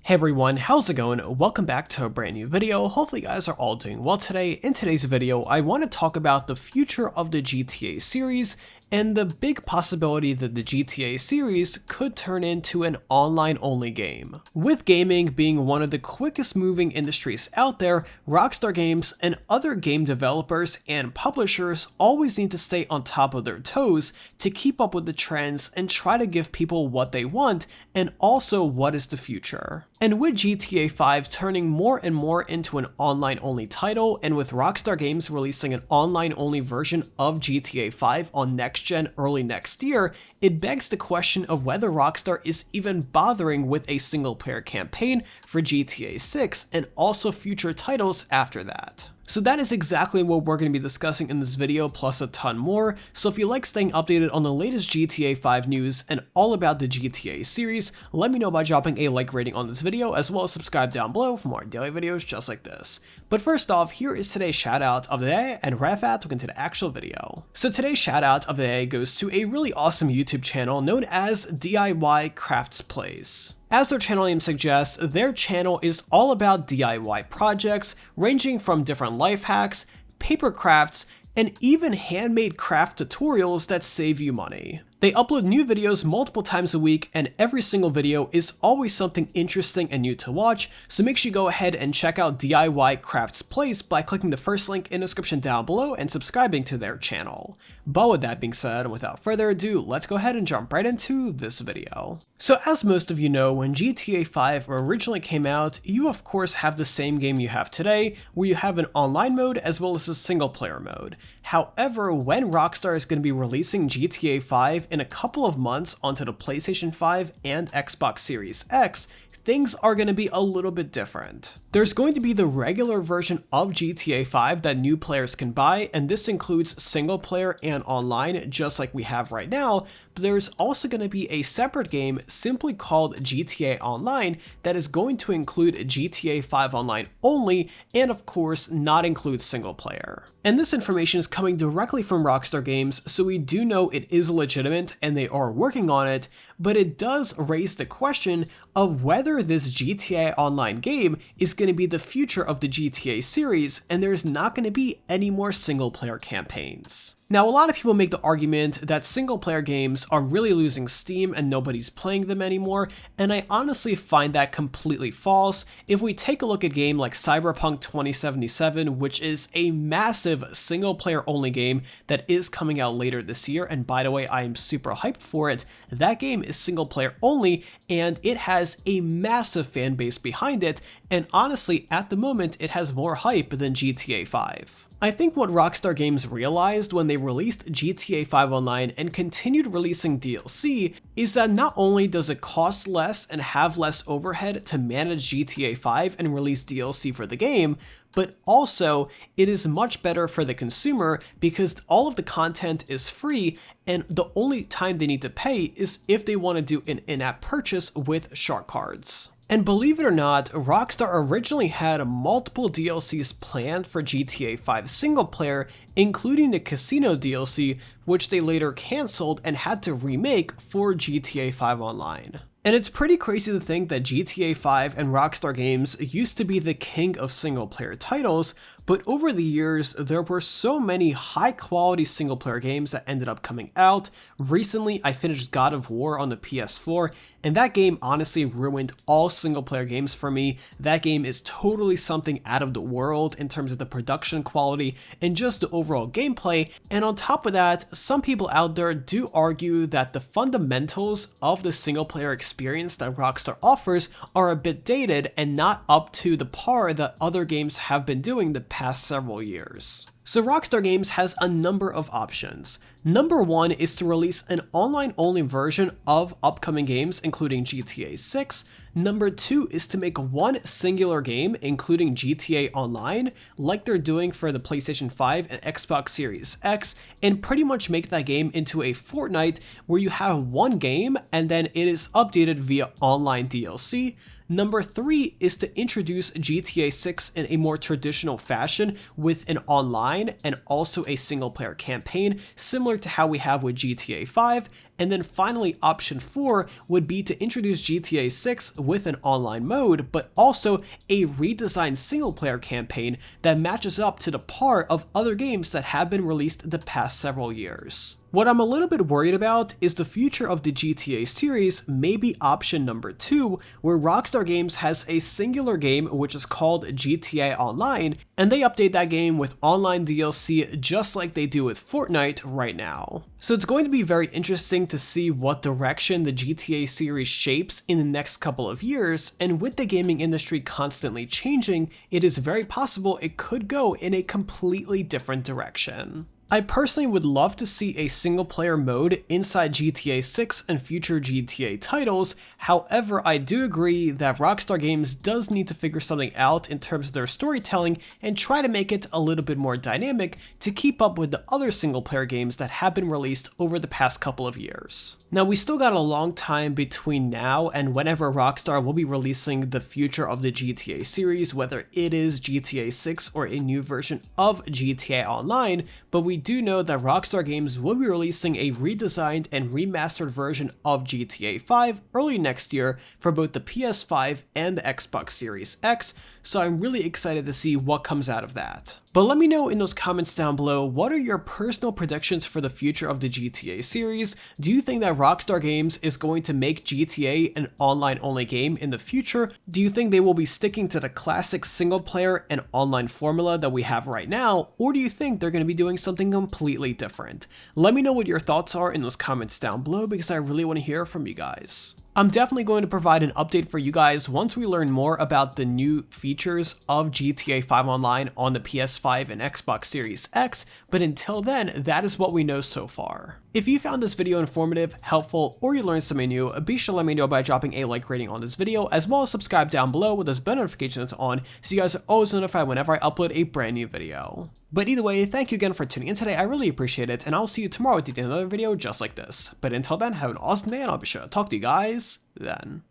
Hey everyone, how's it going? Welcome back to a brand new video. Hopefully you guys are all doing well today. In today's video, I want to talk about the future of the GTA series and the big possibility that the GTA series could turn into an online-only game. With gaming being one of the quickest moving industries out there, Rockstar Games and other game developers and publishers always need to stay on top of their toes to keep up with the trends and try to give people what they want and also what is the future. And with GTA 5 turning more and more into an online-only title, and with Rockstar Games releasing an online-only version of GTA 5 on next-gen early next year, it begs the question of whether Rockstar is even bothering with a single-player campaign for GTA 6 and also future titles after that. So that is exactly what we're going to be discussing in this video, plus a ton more. So if you like staying updated on the latest GTA 5 news and all about the GTA series, let me know by dropping a like rating on this video, as well as subscribe down below for more daily videos just like this. But first off, here is today's shout out of the day, and right after that, we'll get into the actual video. So today's shout out of the day goes to a really awesome YouTube channel known as DIY Crafts Plays. As their channel name suggests, their channel is all about DIY projects ranging from different life hacks, paper crafts, and even handmade craft tutorials that save you money. They upload new videos multiple times a week, and every single video is always something interesting and new to watch, so make sure you go ahead and check out DIY Crafts Plays by clicking the first link in the description down below and subscribing to their channel. But with that being said, and without further ado, let's go ahead and jump right into this video. So as most of you know, when GTA 5 originally came out, you of course have the same game you have today, where you have an online mode as well as a single player mode. However, when Rockstar is going to be releasing GTA 5 in a couple of months onto the PlayStation 5 and Xbox Series X, things are going to be a little bit different. There's going to be the regular version of GTA 5 that new players can buy, and this includes single player and online, just like we have right now, but there's also going to be a separate game simply called GTA Online that is going to include GTA 5 Online only, and of course not include single player. And this information is coming directly from Rockstar Games, so we do know it is legitimate and they are working on it, but it does raise the question of whether this GTA Online game is going to be the future of the GTA series and there's not going to be any more single player campaigns. Now, a lot of people make the argument that single player games are really losing steam and nobody's playing them anymore, and I honestly find that completely false. If we take a look at a game like Cyberpunk 2077, which is a massive single player only game that is coming out later this year, and by the way, I am super hyped for it, that game is single player only and it has a massive fan base behind it, and honestly, at the moment, it has more hype than GTA 5. I think what Rockstar Games realized when they released GTA 5 Online and continued releasing DLC is that not only does it cost less and have less overhead to manage GTA 5 and release DLC for the game, but also it is much better for the consumer because all of the content is free and the only time they need to pay is if they want to do an in-app purchase with shark cards. And believe it or not, Rockstar originally had multiple DLCs planned for GTA 5 single player, including the Casino DLC, which they later cancelled and had to remake for GTA 5 Online. And it's pretty crazy to think that GTA 5 and Rockstar Games used to be the king of single player titles, but over the years, there were so many high quality single player games that ended up coming out. Recently, I finished God of War on the PS4, and that game honestly ruined all single player games for me. That game is totally something out of the world in terms of the production quality and just the overall gameplay. And on top of that, some people out there do argue that the fundamentals of the single player experience that Rockstar offers are a bit dated and not up to the par that other games have been doing the past several years. So Rockstar Games has a number of options. Number one is to release an online-only version of upcoming games, including GTA 6. Number two is to make one singular game, including GTA Online, like they're doing for the PlayStation 5 and Xbox Series X, and pretty much make that game into a Fortnite where you have one game and then it is updated via online DLC. Number 3 is to introduce GTA 6 in a more traditional fashion with an online and also a single player campaign, similar to how we have with GTA 5. And then finally, option 4 would be to introduce GTA 6 with an online mode, but also a redesigned single-player campaign that matches up to the par of other games that have been released the past several years. What I'm a little bit worried about is the future of the GTA series may be option number 2, where Rockstar Games has a singular game which is called GTA Online, and they update that game with online DLC just like they do with Fortnite right now. So it's going to be very interesting to see what direction the GTA series shapes in the next couple of years, and with the gaming industry constantly changing, it is very possible it could go in a completely different direction. I personally would love to see a single player mode inside GTA 6 and future GTA titles. However, I do agree that Rockstar Games does need to figure something out in terms of their storytelling and try to make it a little bit more dynamic to keep up with the other single player games that have been released over the past couple of years. Now, we still got a long time between now and whenever Rockstar will be releasing the future of the GTA series, whether it is GTA 6 or a new version of GTA Online, but we do know that Rockstar Games will be releasing a redesigned and remastered version of GTA 5 early next year for both the PS5 and the Xbox Series X, so I'm really excited to see what comes out of that. But let me know in those comments down below, what are your personal predictions for the future of the GTA series? Do you think that Rockstar Games is going to make GTA an online-only game in the future? Do you think they will be sticking to the classic single-player and online formula that we have right now? Or do you think they're going to be doing something completely different? Let me know what your thoughts are in those comments down below because I really want to hear from you guys. I'm definitely going to provide an update for you guys once we learn more about the new features of GTA 5 Online on the PS5 and Xbox Series X, but until then, that is what we know so far. If you found this video informative, helpful, or you learned something new, be sure to let me know by dropping a like rating on this video, as well as subscribe down below with those bell notifications on so you guys are always notified whenever I upload a brand new video. But either way, thank you again for tuning in today, I really appreciate it, and I'll see you tomorrow with another video just like this. But until then, have an awesome day, and I'll be sure to talk to you guys then.